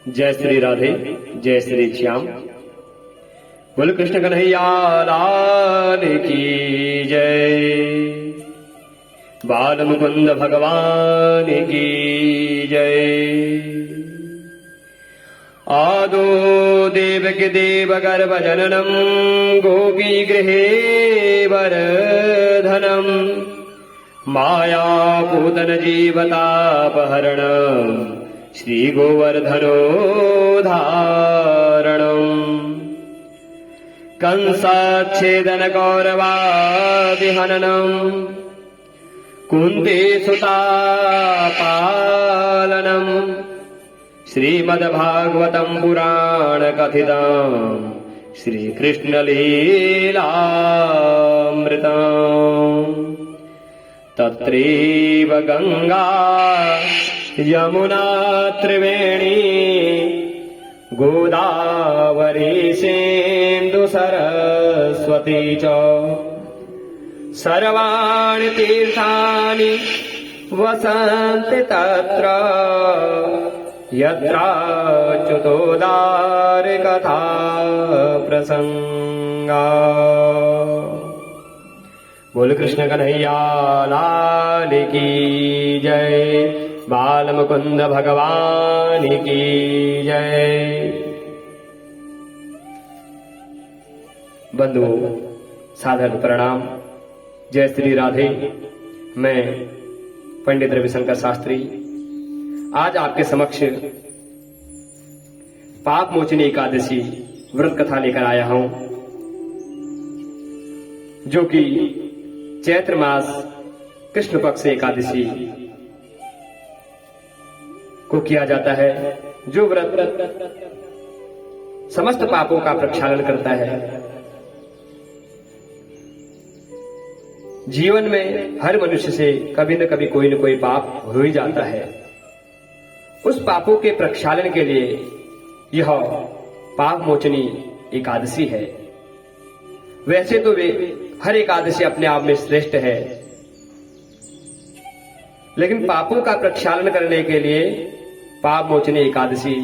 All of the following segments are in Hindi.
जय श्री राधे, जय श्री श्याम। बोल कृष्ण कन्हैया लाल की जय। बाल मुकुंद भगवान की जय। आदो देवकी देव गर्भ जननम गोपी गृहे वरधनम माया पूतन जीवतापहरणम श्री गोवर्धनो धारणम कंसाच्छेदन कौरवादिहननम कुंती सुता पालनम श्रीमद्भागवतम पुराण कथितम श्री कृष्ण लीलामृतम तत्रैव गंगा यमुना त्रिवेणी गोदावरी सिंधु सरस्वती च सर्वाणि तीर्थानि वसन्ति तत्र यत्राच्युतोदार कथा प्रसंगा। बोल कृष्ण कन्हैया लाल की जय। बाल मुकुंद भगवान की जय। बंधुओं, सादर प्रणाम। जय श्री राधे। मैं पंडित रविशंकर शास्त्री आज आपके समक्ष पाप मोचनी एकादशी व्रत कथा लेकर आया हूं, जो कि चैत्र मास कृष्ण पक्ष एकादशी को किया जाता है। जो व्रत समस्त पापों का प्रक्षालन करता है। जीवन में हर मनुष्य से कभी न कभी कोई न कोई पाप हो ही जाता है। उस पापों के प्रक्षालन के लिए यह पाप मोचनी एकादशी है। वैसे तो वे हर एकादशी अपने आप में श्रेष्ठ है, लेकिन पापों का प्रक्षालन करने के लिए पाप मोचनी एकादशी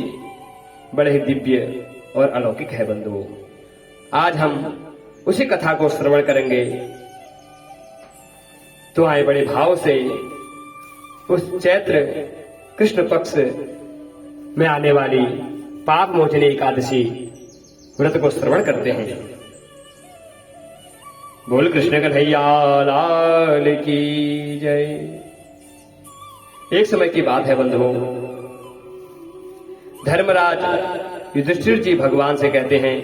बड़े ही दिव्य और अलौकिक है। बंधुओं, आज हम उसी कथा को श्रवण करेंगे। तो आए बड़े भाव से उस चैत्र कृष्ण पक्ष में आने वाली पाप मोचनी एकादशी व्रत को श्रवण करते हैं। बोल कृष्ण कन्हैया लाल की जय। एक समय की बात है बंधुओं, धर्मराज युधिष्ठिर जी भगवान से कहते हैं,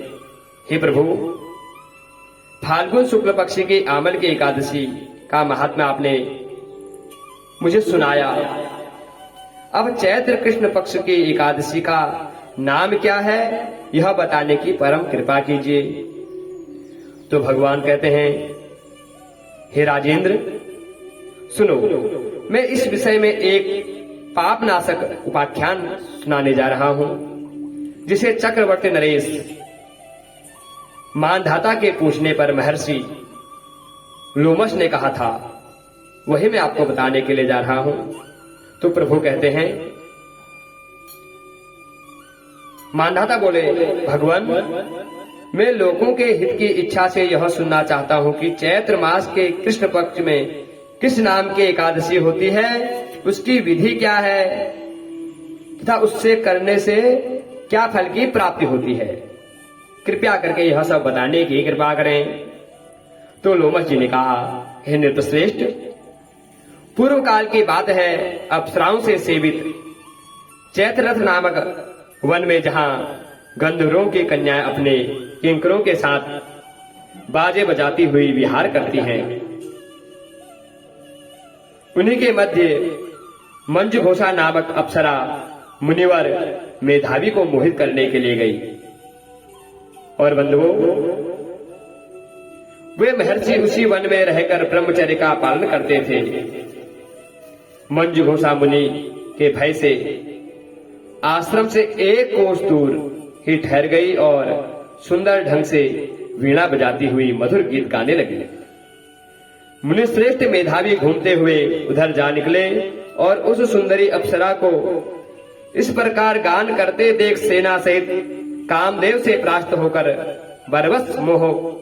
हे प्रभु, फाल्गुन शुक्ल पक्ष की आमल की एकादशी का महात्मा आपने मुझे सुनाया। अब चैत्र कृष्ण पक्ष की एकादशी का नाम क्या है, यह बताने की परम कृपा कीजिए। तो भगवान कहते हैं, हे राजेंद्र, सुनो, मैं इस विषय में एक पापनाशक उपाख्यान सुनाने जा रहा हूं, जिसे चक्रवर्ती नरेश मानधाता के पूछने पर महर्षि लोमश ने कहा था, वही मैं आपको बताने के लिए जा रहा हूं। तो प्रभु कहते हैं, मानधाता बोले, भगवान, मैं लोगों के हित की इच्छा से यह सुनना चाहता हूं कि चैत्र मास के कृष्ण पक्ष में किस नाम की एकादशी होती है, उसकी विधि क्या है तथा उससे करने से क्या फल की प्राप्ति होती है। कृपया करके यह सब बताने की कृपा करें। तो लोमश जी ने कहा, हे नृपश्रेष्ठ, पूर्व काल की बात है, अप्सराओं से सेवित चैत्ररथ नामक वन में, जहां गंधर्वों की कन्याएं अपने किंकरों के साथ बाजे बजाती हुई विहार करती हैं, उन्हीं के मध्य मंजुघोषा नामक अप्सरा मुनिवर मेधावी को मोहित करने के लिए गई। और बंधुओं, वे महर्षि उसी वन में रहकर ब्रह्मचर्य का पालन करते थे। मंजुघोषा मुनि के भय से आश्रम से एक कोस दूर ही ठहर गई और सुंदर ढंग से वीणा बजाती हुई मधुर गीत गाने लगी। मुनिश्रेष्ठ मेधावी घूमते हुए उधर जा निकले और उस सुंदरी अप्सरा को इस प्रकार गान करते देख सेना सहित कामदेव से परास्त होकर बरबस मोह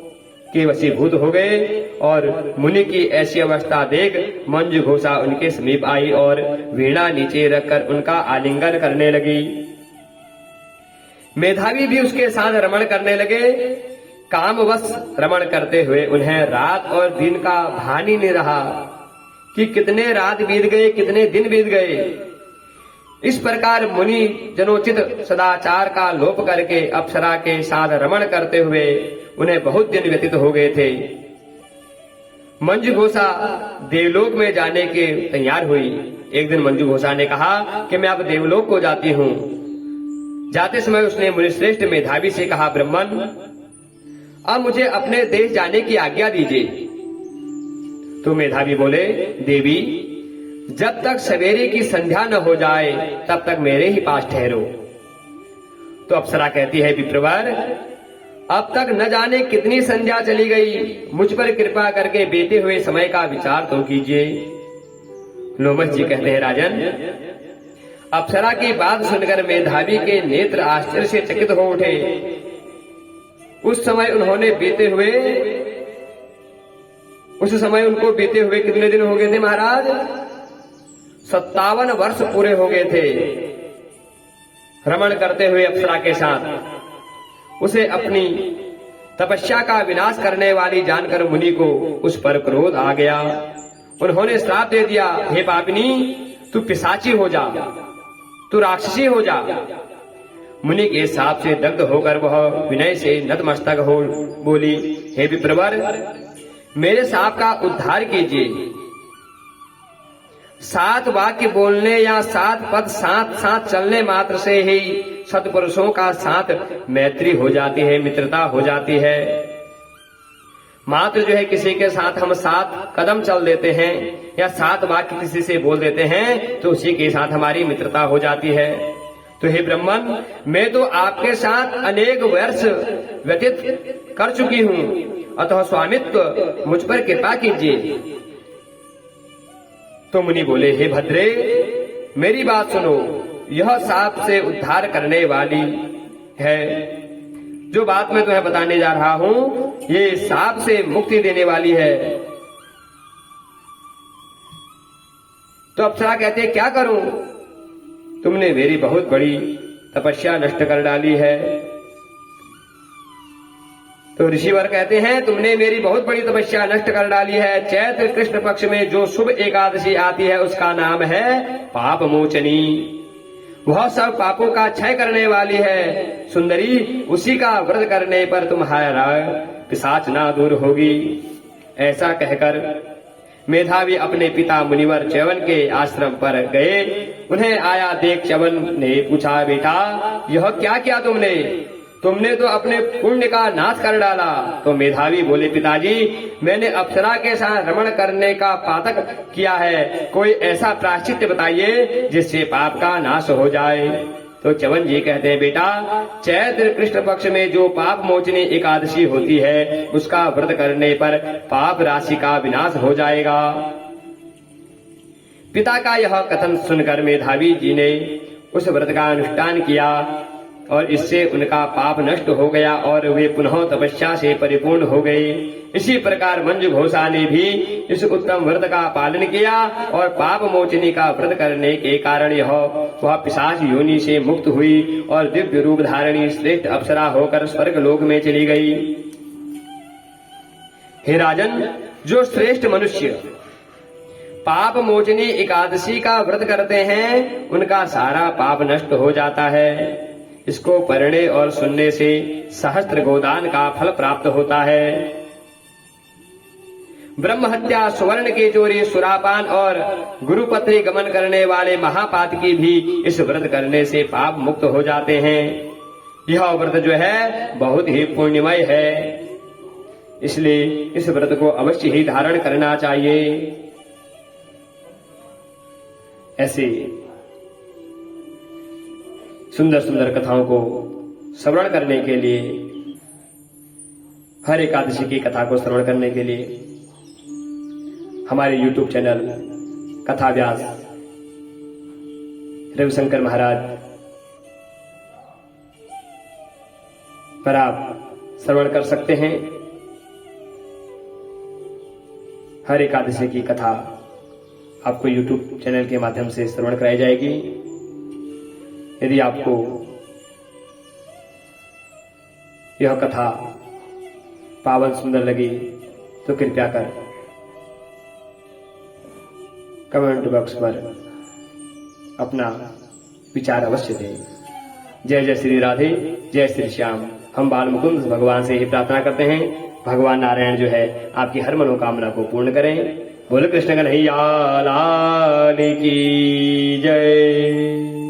के वशीभूत हो गए और मुनि की ऐसी अवस्था देख मंजू घोषा उनके समीप आई और वीणा नीचे रखकर उनका आलिंगन करने लगी। मेधावी भी उसके साथ रमण करने लगे। कामवश रमण करते हुए उन्हें रात और दिन का भान ही नहीं रहा कि कितने रात बीत गए, कितने दिन बीत गए। इस प्रकार मुनि जनोचित सदाचार का लोप करके अप्सरा के साथ रमण करते हुए उन्हें बहुत दिन व्यतीत हो गए थे। मंजू घोषा देवलोक में जाने के तैयार हुई। एक दिन मंजू घोषा ने कहा कि मैं अब देवलोक को जाती हूँ। जाते समय उसने मुनिश्रेष्ठ मेधावी से कहा, ब्राह्मण, अब मुझे अपने देश जाने की आज्ञा दीजिए। तो मेधावी बोले, देवी, जब तक सवेरे की संध्या न हो जाए तब तक मेरे ही पास ठहरो। तो अप्सरा कहती है, विप्रवर, अब तक न जाने कितनी संध्या चली गई, मुझ पर कृपा करके बीते हुए समय का विचार तो कीजिए। लोमश जी कहते हैं, राजन, अप्सरा की बात सुनकर मेधावी के नेत्र आश्चर्य से चकित हो उठे। उस समय उनको बीते हुए कितने दिन हो गए थे महाराज? 57 वर्ष पूरे हो गए थे रमण करते हुए अप्सरा के साथ। उसे अपनी तपस्या का विनाश करने वाली जानकर मुनि को उस पर क्रोध आ गया। उन्होंने श्राप दे दिया, हे पापिनी, तू पिशाची हो जा, तू राक्षसी हो जा। मुनि के साप से दग्ध होकर वह विनय से नतमस्तक हो बोली, हे विप्रवर, मेरे साप का उद्धार कीजिए। 7 वाक्य बोलने या 7 पद साथ साथ चलने मात्र से ही सत्पुरुषों का साथ मैत्री हो जाती है, मित्रता हो जाती है। मात्र जो है किसी के साथ हम 7 कदम चल देते हैं या 7 वाक्य किसी से बोल देते हैं तो उसी के साथ हमारी मित्रता हो जाती है। तो हे ब्राह्मण, मैं तो आपके साथ अनेक वर्ष व्यतीत कर चुकी हूँ, अतः स्वामित्व मुझ पर कृपा कीजिए। तो मुनि बोले, हे भद्रे, मेरी बात सुनो, यह साप से उद्धार करने वाली है। जो बात मैं तुम्हें बताने जा रहा हूँ ये साप से मुक्ति देने वाली है। तो अप्सरा कहते, क्या करूं? तुमने मेरी बहुत बड़ी तपस्या नष्ट कर डाली है। तो ऋषिवर कहते हैं, तुमने मेरी बहुत बड़ी तपस्या नष्ट कर डाली है। चैत्र कृष्ण पक्ष में जो शुभ एकादशी आती है उसका नाम है पाप मोचनी। वह सब पापों का क्षय करने वाली है। सुंदरी, उसी का व्रत करने पर तुम्हारा पिशाच ना दूर होगी। ऐसा कहकर मेधावी अपने पिता मुनिवर च्यवन के आश्रम पर गए। उन्हें आया देख च्यवन ने पूछा, बेटा, यह क्या किया तुमने तो अपने पुण्य का नाश कर डाला। तो मेधावी बोले, पिताजी, मैंने अप्सरा के साथ रमण करने का पातक किया है। कोई ऐसा प्रायश्चित बताइए जिससे पाप का नाश हो जाए। तो च्यवन जी कहते हैं, बेटा, चैत्र कृष्ण पक्ष में जो पाप मोचनी एकादशी होती है उसका व्रत करने पर पाप राशि का विनाश हो जाएगा। पिता का यह कथन सुनकर मेधावी जी ने उस व्रत का अनुष्ठान किया और इससे उनका पाप नष्ट हो गया और वे पुनः तपस्या से परिपूर्ण हो गए। इसी प्रकार मंजू घोषा ने भी इस उत्तम व्रत का पालन किया और पाप मोचनी का व्रत करने के कारण वह पिशाच योनि से मुक्त हुई और दिव्य रूप धारणी श्रेष्ठ अप्सरा होकर स्वर्ग लोक में चली गई। हे राजन, जो श्रेष्ठ मनुष्य पाप मोचनी एकादशी का व्रत करते हैं उनका सारा पाप नष्ट हो जाता है। इसको पढ़ने और सुनने से सहस्त्र गोदान का फल प्राप्त होता है। ब्रह्म हत्या, सुवर्ण की चोरी, सुरापान और गुरुपत्री गमन करने वाले महापातकी भी इस व्रत करने से पाप मुक्त हो जाते हैं। यह व्रत जो है बहुत ही पुण्यमय है, इसलिए इस व्रत को अवश्य ही धारण करना चाहिए। ऐसे सुंदर सुंदर कथाओं को श्रवण करने के लिए, हर एकादशी की कथा को श्रवण करने के लिए हमारे YouTube चैनल कथा व्यास रविशंकर महाराज पर आप श्रवण कर सकते हैं। हर एकादशी की कथा आपको YouTube चैनल के माध्यम से श्रवण कराई जाएगी। यदि आपको यह कथा पावन सुंदर लगी तो कृपया कर कमेंट बॉक्स पर अपना विचार अवश्य दें। जय जय श्री राधे, जय श्री श्याम। हम बाल मुकुंद भगवान से ही प्रार्थना करते हैं, भगवान नारायण जो है आपकी हर मनोकामना को पूर्ण करें। बोले कृष्ण कन्हैया लाल की जय।